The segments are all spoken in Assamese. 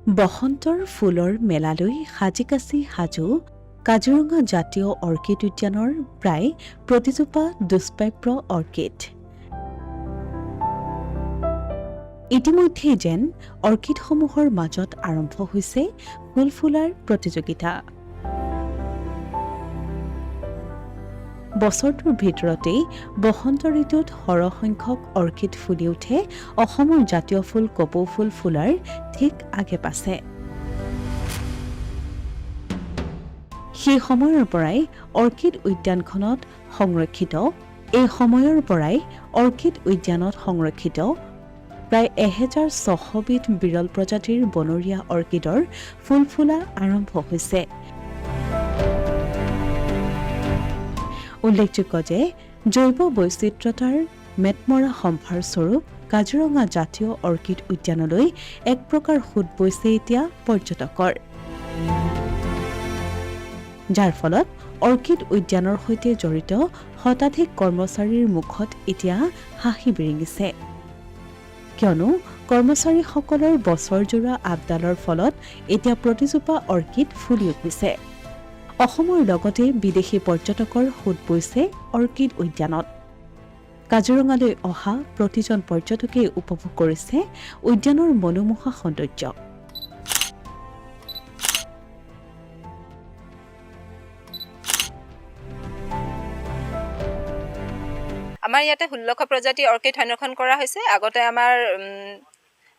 বসন্তৰ ফুলৰ মেলালৈ সাজি কাচি সাজু কাজিৰঙা জাতীয় অৰ্কিড উদ্যানৰ প্ৰায় প্ৰতিজোপা দুষ্প্ৰাপ্য অৰ্কিড। ইতিমধ্যে যেন অৰ্কিডসমূহৰ মাজত আৰম্ভ হৈছে ফুল ফুলাৰ প্ৰতিযোগিতা। বছৰটোৰ ভিতৰতেই বসন্ত ঋতুত সৰহসংখ্যক অৰ্কিড ফুলি উঠে অসমৰ জাতীয় ফুল কপৌ ফুল ফুলাৰ ঠিক আগে পাছে। সেই সময়ৰ পৰাই অৰ্কিড উদ্যানখনত সংৰক্ষিত প্ৰায় 1600 বিধ বিৰল প্ৰজাতিৰ বনৰীয়া অৰ্কিডৰ ফুল ফুলা আৰম্ভ হৈছে। উল্লেখযোগ্য যে জৈৱ বৈচিত্ৰ্যতাৰ মেটমৰা সম্ভাৰস্বৰূপ কাজিৰঙা জাতীয় অৰ্কিড উদ্যানলৈ এক প্ৰকাৰ সোঁত বৈছে এতিয়া পৰ্যটকৰ, যাৰ ফলত অৰ্কিড উদ্যানৰ সৈতে জড়িত শতাধিক কৰ্মচাৰীৰ মুখত এতিয়া হাঁহি বিৰিঙিছে। কিয়নো কৰ্মচাৰীসকলৰ বছৰজোৰা আপডালৰ ফলত এতিয়া প্ৰতিজোপা অৰ্কিড ফুলি উঠিছে। অসমৰ লগতে বিদেশী পৰ্যটকৰ সোঁত বৈছে অৰ্কিড উদ্যানত। কাজিৰঙালৈ অহা প্ৰতিজন পৰ্যটকেই উপভোগ কৰিছে উদ্যানৰ মনোমোহা সৌন্দৰ্য। আমাৰ ইয়াতে 1600 প্ৰজাতি অৰ্কিড সংৰক্ষণ কৰা হৈছে। আগতে আমাৰ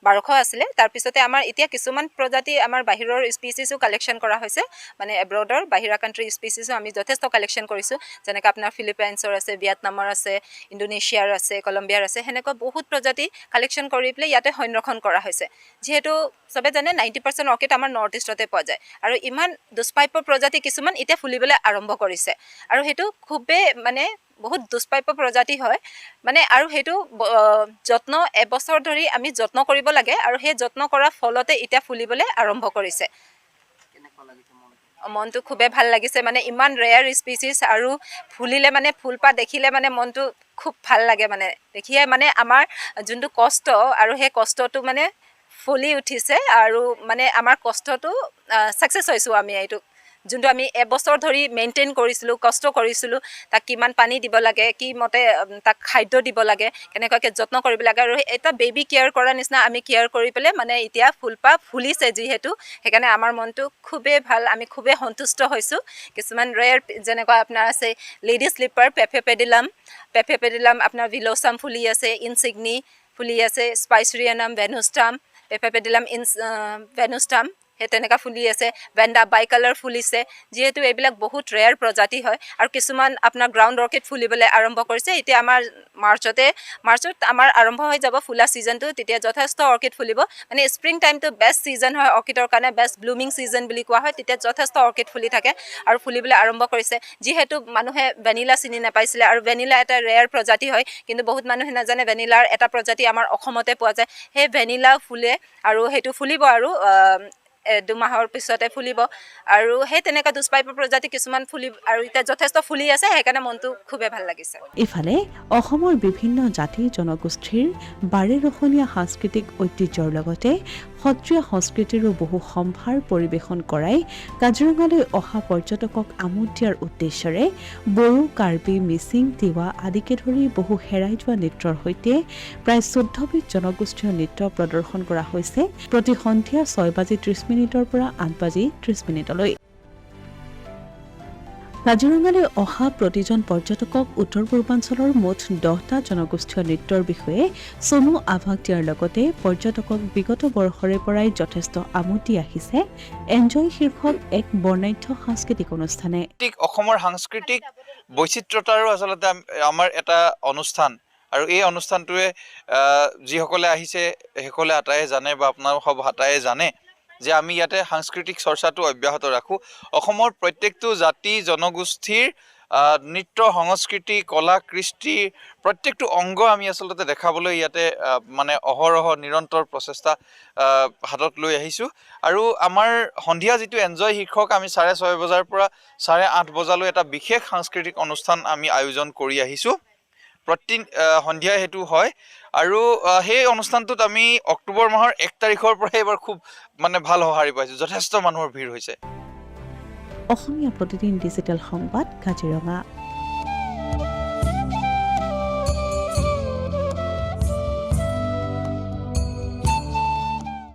1200 আছিলে। তাৰপিছতে আমাৰ এতিয়া কিছুমান প্ৰজাতি আমাৰ বাহিৰৰ স্পিচিছো কালেকশ্যন কৰা হৈছে, মানে এব্ৰডৰ বাহিৰা কাণ্ট্ৰি স্পিচিছো আমি যথেষ্ট কালেকশ্যন কৰিছোঁ। যেনেকৈ আপোনাৰ ফিলিপাইনছৰ আছে, ভিয়েটনামৰ আছে, ইণ্ডোনেছিয়াৰ আছে, কলম্বিয়াৰ আছে, সেনেকুৱা বহুত প্ৰজাতি কালেকশ্যন কৰি পেলাই ইয়াতে সংৰক্ষণ কৰা হৈছে। যিহেতু চবে জানে 90% অৰ্কিড আমাৰ নৰ্থ ইষ্টতে পোৱা যায়, আৰু ইমান দুষ্প্ৰাপ্য প্ৰজাতি কিছুমান এতিয়া ফুলিবলৈ আৰম্ভ কৰিছে, আৰু সেইটো খুবেই মানে বহুত দুষ্প্ৰাপ্য প্ৰজাতি হয় মানে, আৰু সেইটো যত্ন এবছৰ ধৰি আমি যত্ন কৰিব লাগে, আৰু সেই যত্ন কৰাৰ ফলতে এতিয়া ফুলিবলৈ আৰম্ভ কৰিছে। মনটো খুবেই ভাল লাগিছে, মানে ইমান ৰেয়াৰ স্পিচিছ, আৰু ফুলিলে মানে ফুলপাহ দেখিলে মানে মনটো খুব ভাল লাগে, মানে দেখিয়ে মানে আমাৰ যোনটো কষ্ট, আৰু সেই কষ্টটো মানে ফুলি উঠিছে, আৰু মানে আমাৰ কষ্টটো ছাকচেছ হৈছোঁ আমি। এইটো যোনটো আমি এবছৰ ধৰি মেইনটেইন কৰিছিলোঁ, কষ্ট কৰিছিলোঁ, তাক কিমান পানী দিব লাগে, কি মতে তাক খাদ্য দিব লাগে, কেনেকুৱাকৈ যত্ন কৰিব লাগে, আৰু এটা বেবী কেয়াৰ কৰাৰ নিচিনা আমি কেয়াৰ কৰি পেলাই মানে এতিয়া ফুলপাহ ফুলিছে যিহেতু, সেইকাৰণে আমাৰ মনটো খুবেই ভাল, আমি খুবেই সন্তুষ্ট হৈছোঁ। কিছুমান ৰেয়াৰ যেনেকুৱা আপোনাৰ আছে লেডি স্লিপাৰ, পেফেপেডিলাম, আপোনাৰ ভিলোচাম ফুলি আছে, ইনচিগ্নি ফুলি আছে, স্পাইচৰিয়ানাম, ভেনুষ্টাম, পেফেপেডিলাম ভেনুষ্টাম, সেই তেনেকুৱা ফুলি আছে, ভেণ্ডা বাই কালাৰ ফুলিছে। যিহেতু এইবিলাক বহুত ৰেয়াৰ প্ৰজাতি হয়, আৰু কিছুমান আপোনাৰ গ্ৰাউণ্ড অৰ্কিড ফুলিবলৈ আৰম্ভ কৰিছে। এতিয়া আমাৰ মাৰ্চত আমাৰ আৰম্ভ হৈ যাব ফুলা ছিজনটো, তেতিয়া যথেষ্ট অৰ্কিড ফুলিব। মানে স্প্ৰিং টাইমটো বেষ্ট ছিজন হয় অৰ্কিডৰ কাৰণে, বেষ্ট ব্লুমিং ছিজন বুলি কোৱা হয়, তেতিয়া যথেষ্ট অৰ্কিড ফুলি থাকে আৰু ফুলিবলৈ আৰম্ভ কৰিছে। যিহেতু মানুহে ভেনিলা চিনি নাপাইছিলে, আৰু ভেনিলা এটা ৰেয়াৰ প্ৰজাতি হয়, কিন্তু বহুত মানুহে নাজানে ভেনিলাৰ এটা প্ৰজাতি আমাৰ অসমতে পোৱা যায়। সেই ভেনিলা ফুলে, আৰু সেইটো ফুলিব আৰু 2 মাহৰ পিছতে ফুলিব, আৰু সেই তেনেকুৱা দুষ্প্ৰাপ্য প্ৰজাতি কিছুমান ফুলি আৰু এতিয়া যথেষ্ট ফুলি আছে, সেইকাৰণে মনটো খুবেই ভাল লাগিছে। ইফালে অসমৰ বিভিন্ন জাতি জনগোষ্ঠীৰ বাৰেৰহণীয়া সাংস্কৃতিক ঐতিহ্যৰ লগতে সত্ৰীয়া সংস্কৃতিৰো বহু সম্ভাৰ পৰিৱেশন কৰাই কাজিৰঙালৈ অহা পৰ্যটকক আমোদ দিয়াৰ উদ্দেশ্যৰে বড়ো, কাৰ্বি, মিচিং, তিৱা আদিকে ধৰি বহু হেৰাই যোৱা নৃত্যৰ সৈতে প্ৰায় 14 বিধ জনগোষ্ঠীয় নৃত্য প্ৰদৰ্শন কৰা হৈছে প্ৰতি সন্ধিয়া 6:30 পৰা 8:30 কাজিৰঙালৈ অহা প্ৰতিজন পৰ্যটকক উত্তৰ পূৰ্বাঞ্চলৰ মুঠ 10টা জনগোষ্ঠীয় নৃত্যৰ বিষয়ে চমু আভাস দিয়াৰ লগতে পৰ্যটকক বিগত বৰ্ষৰে পৰাই যথেষ্ট আমোদ দি আহিছে এনজয় শীৰ্ষক এক বৰ্ণাঢ্য সাংস্কৃতিক অনুষ্ঠানে। অসমৰ সাংস্কৃতিক বৈচিত্ৰতাৰো আচলতে আমাৰ এটা অনুষ্ঠান, আৰু এই অনুষ্ঠানটোৱে যিসকলে আহিছে সেইসকলে আটায়ে জানে, বা আপোনাৰ সব আটায়ে জানে যে আমি ইয়াতে সাংস্কৃতিক চৰ্চাটো অব্যাহত ৰাখোঁ। অসমৰ প্ৰত্যেকটো জাতি জনগোষ্ঠীৰ নৃত্য, সংস্কৃতি, কলা, কৃষ্টি প্ৰত্যেকটো অংগ আমি আচলতে দেখাবলৈ ইয়াতে মানে অহৰহ নিৰন্তৰ প্ৰচেষ্টা হাতত লৈ আহিছোঁ। আৰু আমাৰ সন্ধিয়া যিটো এনজয় শীৰ্ষক আমি 6:30 বজাৰ পৰা 8:30 বজালৈ এটা বিশেষ সাংস্কৃতিক অনুষ্ঠান আমি আয়োজন কৰি আহিছোঁ। প্ৰতি সন্ধিয়া সেইটো হয় আৰু সেই অনুষ্ঠানটোত আমি অক্টোবৰ মাহৰ 1 তাৰিখৰ পৰা এইবাৰ খুব মানে ভাল সঁহাৰি পাইছোঁ, যথেষ্ট মানুহৰ ভিৰ হৈছে। অসমীয়া প্ৰতিদিন ডিজিটেল সংবাদ কাজিৰঙা।